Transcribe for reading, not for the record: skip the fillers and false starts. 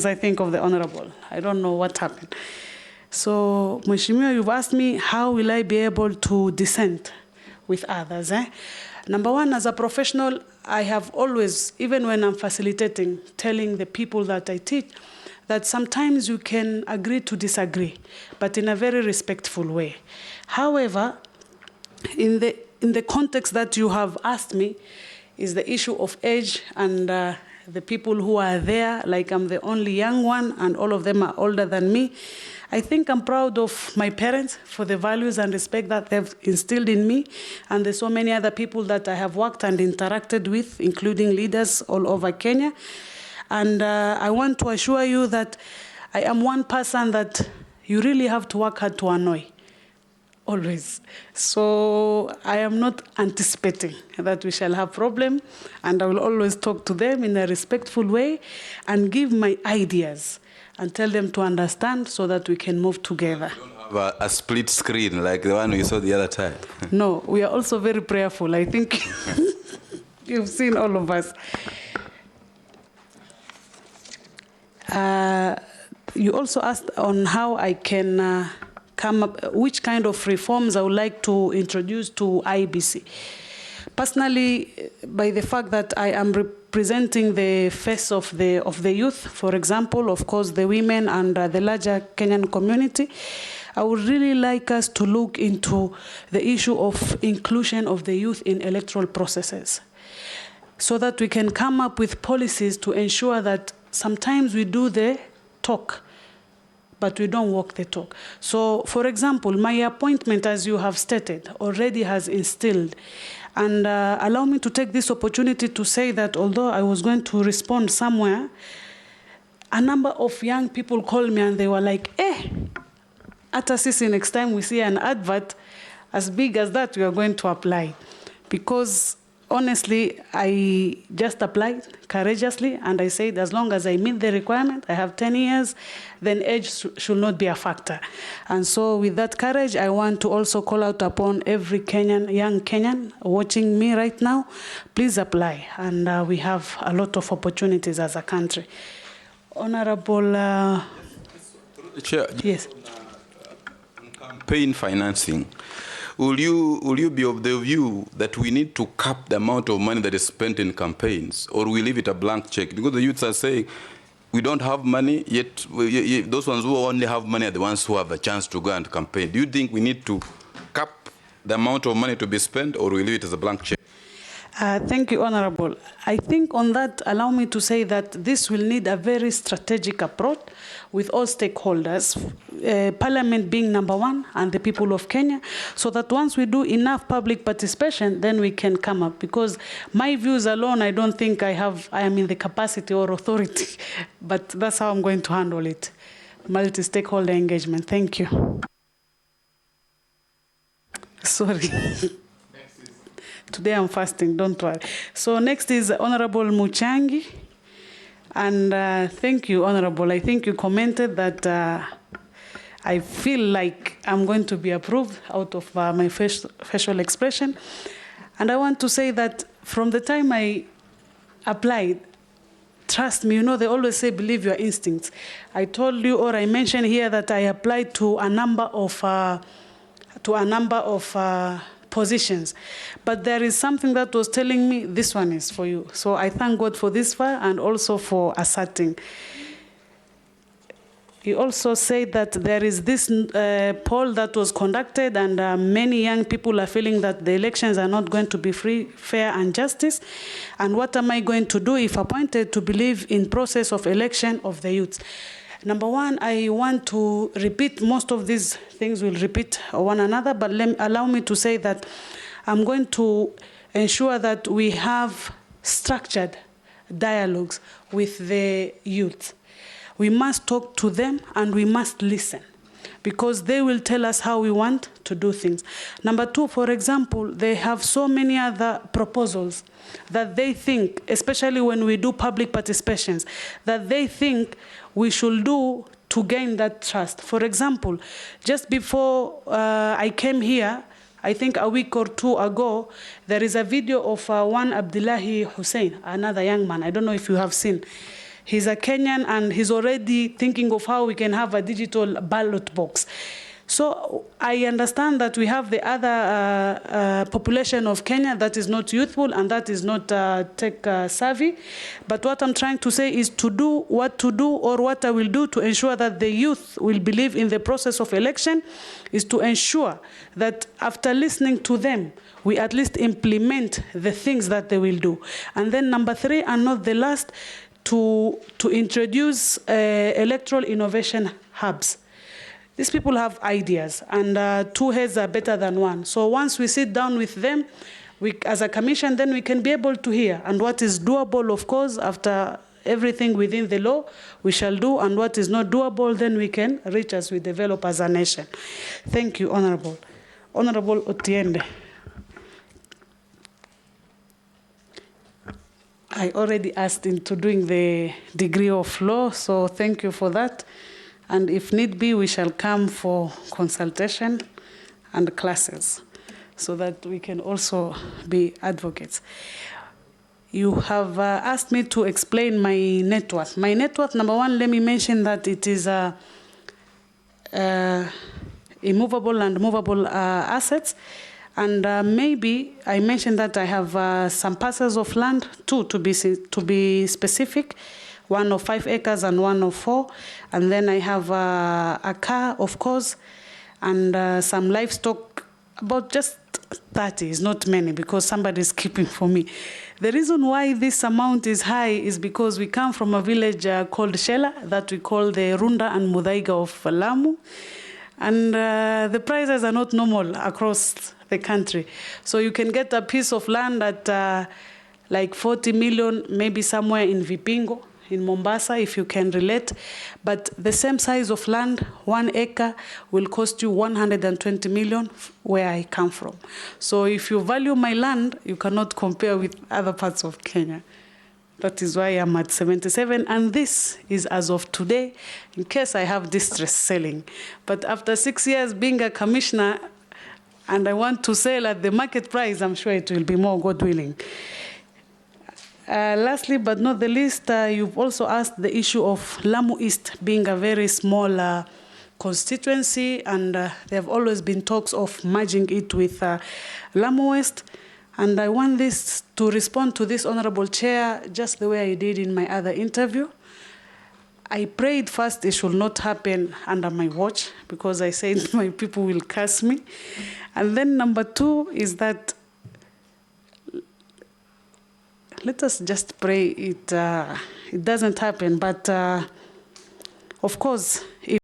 I think of the Honorable. I don't know what happened. So, Mheshimiwa, you've asked me how will I be able to dissent with others. Number one, as a professional, I have always, even when I'm facilitating, telling the people that I teach, that sometimes you can agree to disagree, but in a very respectful way. However, in the context that you have asked me, is the issue of age and the people who are there, like I'm the only young one and all of them are older than me. I think I'm proud of my parents for the values and respect that they've instilled in me. And there's so many other people that I have worked and interacted with, including leaders all over Kenya. And I want to assure you that I am one person that you really have to work hard to annoy. Always. So I am not anticipating that we shall have problem, and I will always talk to them in a respectful way and give my ideas and tell them to understand so that we can move together. You don't have a split screen like the one we saw the other time. No, we are also very prayerful. I think you've seen all of us. You also asked on how I can come up, which kind of reforms I would like to introduce to IEBC. Personally, by the fact that I am representing the face of the youth, for example, of course, the women and the larger Kenyan community, I would really like us to look into the issue of inclusion of the youth in electoral processes, so that we can come up with policies to ensure that sometimes we do the talk, but we don't walk the talk. So, for example, my appointment, as you have stated, already has instilled. And allow me to take this opportunity to say that although I was going to respond somewhere, a number of young people called me and they were like, ata sisi next time we see an advert as big as that, we are going to apply. Because honestly, I just applied courageously, and I said, as long as I meet the requirement, I have 10 years, then age should not be a factor. And so with that courage, I want to also call out upon every Kenyan, young Kenyan watching me right now, please apply. And we have a lot of opportunities as a country. Honorable... Chair, yes. Campaign financing. Will you be of the view that we need to cap the amount of money that is spent in campaigns, or we leave it a blank check? Because the youths are saying we don't have money, yet those ones who only have money are the ones who have a chance to go and campaign. Do you think we need to cap the amount of money to be spent, or we leave it as a blank check? Thank you, Honorable. I think on that, allow me to say that this will need a very strategic approach with all stakeholders, Parliament being number one and the people of Kenya, so that once we do enough public participation, then we can come up. Because my views alone, I don't think I am in the capacity or authority, but that's how I'm going to handle it. Multi-stakeholder engagement. Thank you. Sorry. Today I'm fasting, don't worry. So next is Honorable Muchangi. And thank you, Honorable. I think you commented that I feel like I'm going to be approved out of my facial expression. And I want to say that from the time I applied, trust me, you know, they always say, believe your instincts. I told you, or I mentioned here, that I applied to a number of positions. But there is something that was telling me, this one is for you. So I thank God for this far and also for asserting. He also said that there is this poll that was conducted, and many young people are feeling that the elections are not going to be free, fair, and justice. And what am I going to do if appointed to believe in process of election of the youth? Number one, I want to repeat, most of these things will repeat one another, but allow me to say that I'm going to ensure that we have structured dialogues with the youth. We must talk to them and we must listen, because they will tell us how we want to do things. Number two, for example, they have so many other proposals that they think, especially when we do public participations, that they think we should do to gain that trust. For example, just before I came here, I think a week or two ago, there is a video of one Abdullahi Hussein, another young man. I don't know if you have seen. He's a Kenyan, and he's already thinking of how we can have a digital ballot box. So I understand that we have the other population of Kenya that is not youthful and that is not tech savvy. But what I'm trying to say is to do, or what I will do to ensure that the youth will believe in the process of election is to ensure that after listening to them, we at least implement the things that they will do. And then number 3, and not the last, to introduce electoral innovation hubs. These people have ideas, and 2 heads are better than 1. So once we sit down with them, as a commission, then we can be able to hear. And what is doable, of course, after everything within the law, we shall do. And what is not doable, then we can reach as we develop as a nation. Thank you, Honorable. Honorable Otiende. I already asked into doing the degree of law, so thank you for that. And if need be, we shall come for consultation and classes so that we can also be advocates. You have asked me to explain my net worth. My net worth, number 1, let me mention that it is immovable and movable assets. And maybe I mentioned that I have some parcels of land, 2 to be specific. 1 of 5 acres and 1 of 4. And then I have a car, of course, and some livestock, about just 30. It's not many because somebody's keeping for me. The reason why this amount is high is because we come from a village called Shela that we call the Runda and Mudaiga of Lamu. And the prices are not normal across the country. So you can get a piece of land at like 40 million, maybe somewhere in Vipingo, in Mombasa, if you can relate. But the same size of land, 1 acre, will cost you 120 million where I come from. So if you value my land, you cannot compare with other parts of Kenya. That is why I'm at 77, and this is as of today, in case I have distress selling. But after 6 years being a commissioner, and I want to sell at the market price, I'm sure it will be more, God willing. Lastly, but not the least, you've also asked the issue of Lamu East being a very small constituency, and there have always been talks of merging it with Lamu West. And I want this to respond to this Honorable Chair just the way I did in my other interview. I prayed first it should not happen under my watch because I said my people will curse me. And then number 2 is that let us just pray it doesn't happen. But of course, if